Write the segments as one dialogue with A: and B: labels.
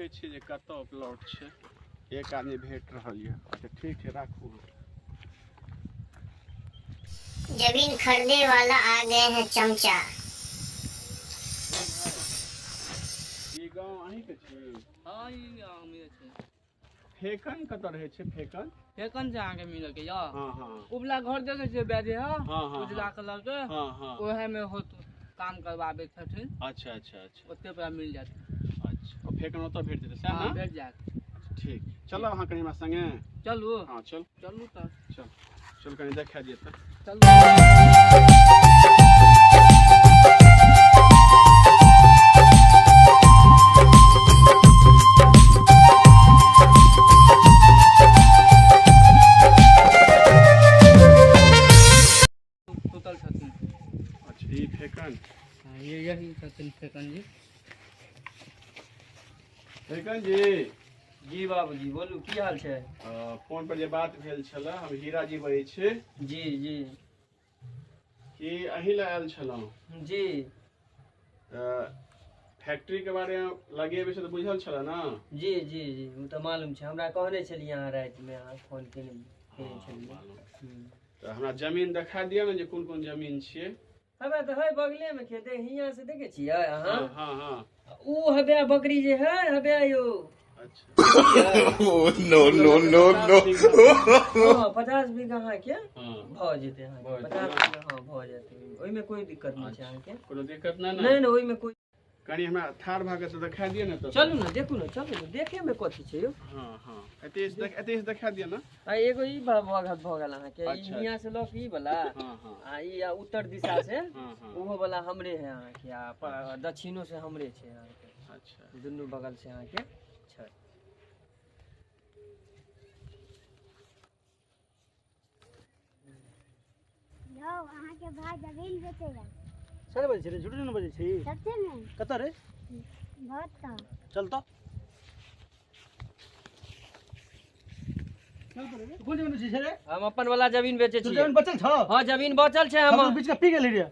A: देखे छी जे कतौ प्लॉट छै, एक आदमी भेट रहल है। अच्छा ठीक है, राखू।
B: जमीन खरीदने वाला आ गए हैं चमचा।
A: ई गांव अहीं के छी?
C: हां ई गांव में छै।
A: फेकन कत रहे छै? फेकन
C: फेकन से आके मिल के या।
A: हां हां
C: उबला घर देखे छै बेजे है।
A: हां हां
C: उजला कलर के।
A: हां हां
C: ओहे में हो काम करवाबे छथिन।
A: अच्छा अच्छा अच्छा,
C: ओते पे मिल जात।
A: अच्छा और फेकन ओत भेट जेतै सएह
C: हां
A: ना?
C: भेट जात।
A: ठीक, चलो अहाँ कनी हमरा संगे।
C: चलू।
A: हां चल
C: चलू त
A: चल चल, कनी देखा दिए त।
C: चलू। सुतल छथिन।
A: अच्छा ई फेकन?
C: हां ये यही छथिन फेकन जी।
A: फेकन जी।
C: जी बाबूजी बोलू की हाल छै?
A: फोन पर जे बात भेल छले, हम हीरा जी बजै छी।
C: जी जी
A: कि अहीं लए आयल छलहुँ।
C: जी
A: फैक्ट्री के बारे में लगेबै से तऽ बुझल छले ना?
C: जी जी जी वो तो मालूम छै, हमरा कहने छलिए अहाँ रात में, अहाँ फोन केने छलिए।
A: तऽ हमरा जमीन देखा दिअ ने, जे कोन कोन जमीन छियै।
C: हमे तो है बगले में खेते, हियां से देखे छियै अहाँ।
A: हाँ हाँ
C: ऊ हबे बकरी जे है हबे यो।
A: अच्छा
D: नो नो नो नो।
C: 50 बीघा अहाँ के
A: हाँ
C: भ जेते, अहाँ 50 बीघा हां भ जेते, ओइ में कोई दिक्कत नहीं छै अहाँ के।
A: कोनो दिक्कत ना?
C: नहीं ओइ में कोई।
A: कनी हमरा थार भागे से देखा दिअ ने। तो
C: चलू ना, देखू ना, चलू ना, देखे में कथि छै यो।
A: हाँ हाँ एते से देखा दिअ ना।
C: आ एगो ई भगत भ गेल अहाँ के,
A: अच्छा,
C: हियां से लक ई वाला।
A: हाँ हाँ
C: आ ई उत्तर दिशा से
A: हाँ हाँ
C: ओहो वाला हमरे है अहाँ के, आ दक्षिणों से हमरे छै अहाँ के।
A: अच्छा
C: दुनू बगल से अहाँ के छै।
B: जाओ अहाँ के भाई जमीन बेचेगा।
E: सर बजे रे, झूठ नहीं बजे छी।
B: सच्चे में?
E: कत रे?
B: बहुत का।
E: चल तो चल पर रे, कोन जमीन छी रे?
C: हम अपन वाला जमीन बेचे
E: तू
C: छी।
E: जमीन बचल छ?
C: हां जमीन बचल छै, हम
E: बीच का पी गेली रे।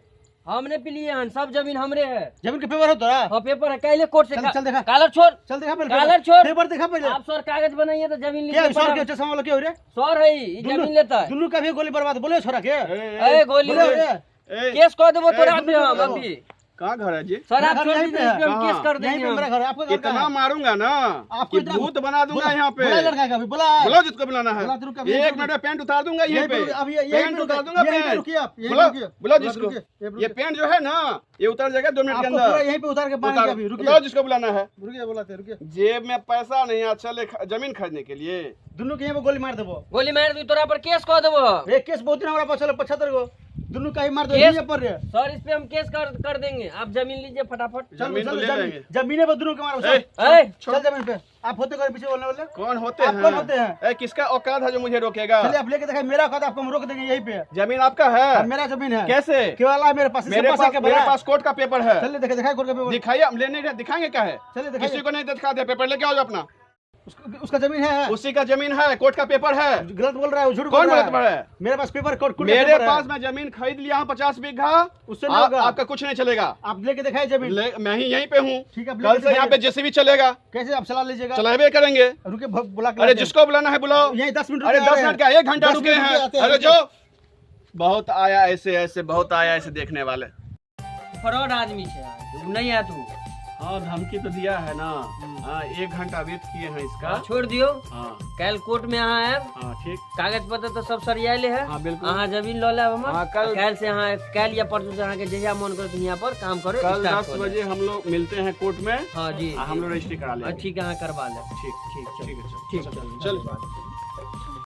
C: हमने पिलिए हन, सब जमीन हमरे है।
E: जमीन के पेपर हो तोरा?
C: हां पेपर है, काले कोर्ट से।
E: चल देखा।
C: कालर छोड़,
E: चल देखा पहले।
C: कालर छोड़।
E: पेपर देखा पहले।
C: आप सर कागज बनाइए तो जमीन
E: क्या
C: लीजिए।
E: सर के चश्मा वाला क्या हो रे?
C: सर है ई जमीन लेता है।
E: दुन्नु का भी गोली बर्बाद बोले छोरा के।
C: ए गोली केस कर देबो तोरा पे हम अभी।
A: कहाँ घर है जी?
C: सर आप छोड़
E: यहीं
C: दीजिए,
E: पे है।
C: इस पे हम केस कर
E: यहीं
C: देंगे
E: पे मेरा
C: हम।
E: घर है। आपको घर
A: इतना
E: कहाँ है?
A: मारूंगा ना
E: आपको
A: कि भूत बना दूंगा यहाँ पे।
E: बुला लड़का का भी बुला।
A: बुलाओ जिसको बुलाना है।
E: बुला तो रुका, अभी
A: एक मिनट में पैंट उतार दूंगा यहीं पे।
E: अभी यहीं
A: पैंट
E: पे
A: उतार दूंगा।
E: यहीं पे
A: पैंट
E: रुकिए आप, यहीं पे
A: बुलाओ
E: रुकिए।
A: बुलाओ
E: बुला
A: जिसको।
E: रुकिए,
A: ये पैंट जो है ना, ये उतर जाएगा 2 मिनट के
E: आपको पूरा
A: अंदर।
E: यहीं पे उतार के बांध
A: उतार-
E: के अभी रुकिए।
A: बताओ जिसको बुलाना है।
E: रुकिए बुलाते रुकिए।
A: जेब में पैसा नहीं है, चले जमीन खरीदने के लिए।
E: दुन्नु के यहीं पे गोली मार देबो।
C: गोली मार दी तोरा पर केस कर देबो।
E: एक केस बहुत दिन हमारा पास चले 75 गो। दुन्नु का ही मार दो
C: केस-
E: यहीं पर रे।
C: सर इस पे हम केस कर देंगे, आप जमीन लीजिए फटाफट।
A: जमीन तो ले लेंगे।
E: जमीने पे दुन्नु के मारो।
A: ए,
E: चल जमीन पे। आप होते कर पीछे बोलने वाले?
A: कौन होते
E: आप
A: हैं?
E: कौन होते हैं?
A: ए, किसका औकात है जो मुझे रोकेगा?
E: चलिए आप लेके दिखाइए, मेरा औकात आपको हम रोक देंगे यहीं पे।
A: जमीन आपका है?
E: मेरा जमीन है।
A: कैसे?
E: केवल है मेरे पास। इससे
A: मेरे
E: पास के
A: मेरे
E: बड़ा।
A: पास कोर्ट का पेपर है।
E: चलिए दिखाइए कोर्ट का पेपर।
A: दिखाइए, हम लेने दिखाएंगे क्या है?
E: चलिए दिखाइए।
A: किसी को नहीं दिखाते, पेपर लेके आओ जो अपना।
E: उसका जमीन है।
A: उसी का जमीन है, कोर्ट का पेपर है।
E: गलत बोल रहा है, झूठ
A: कौन
E: बोल रहा
A: गलत बोल रहा है?
E: मेरे पास पेपर कोर्ट
A: मेरे पास मैं जमीन खरीद लिया हूँ 50 बीघा।
E: उससे नहीं होगा।
A: आपका कुछ नहीं चलेगा।
E: आप लेके दिखाइए जमीन।
A: मैं ही यहीं पे हूँ।
E: ठीक है, आप
A: कल
E: लेके
A: से यहाँ पे
E: दिखाइए।
A: जेसीबी चलेगा।
E: कैसे आप चला लीजिएगा?
A: चलावे करेंगे।
E: रुके बुला के
A: अरे
E: लाते हैं।
A: जिसको बुलाना है बुलाओ।
E: यहीं 10 मिनट
A: अरे
E: रुके
A: 10
E: आ
A: मिनट
E: रहे
A: क्या, 1 घंटा
E: 10
A: रुके
E: मिनट
A: हैं।
E: रुके आते हैं।
A: अरे जो बहुत आया ऐसे ऐसे, बहुत आया ऐसे देखने वाले।
C: फ्रॉड आदमी छे, तू नहीं आ तू।
A: हाँ धमकी तो दिया है ना। हाँ 1 घंटा वेट किए हैं इसका।
C: छोड़ दियो।
A: हाँ
C: कल कोर्ट में अहाँ आयब,
A: हाँ ठीक।
C: कागज पत्र तो सब सरियाले है।
A: हाँ बिल्कुल।
C: अहाँ जमीन ल लेब हमर।
A: हाँ,
C: कल से अहाँ कल या परसों से अहाँ के जहिया मन करे यहाँ पर काम करे।
A: कल
C: स्टार्ट
A: 10
C: कर
A: बजे हम लोग मिलते हैं कोर्ट में।
C: हाँ जी
A: हम लोग रजिस्ट्री करा लेंगे।
C: ठीक है, अहाँ करवा ले।
A: ठीक
C: ठीक
A: ठीक है,
C: ठीक
A: चल
C: चल
A: चल।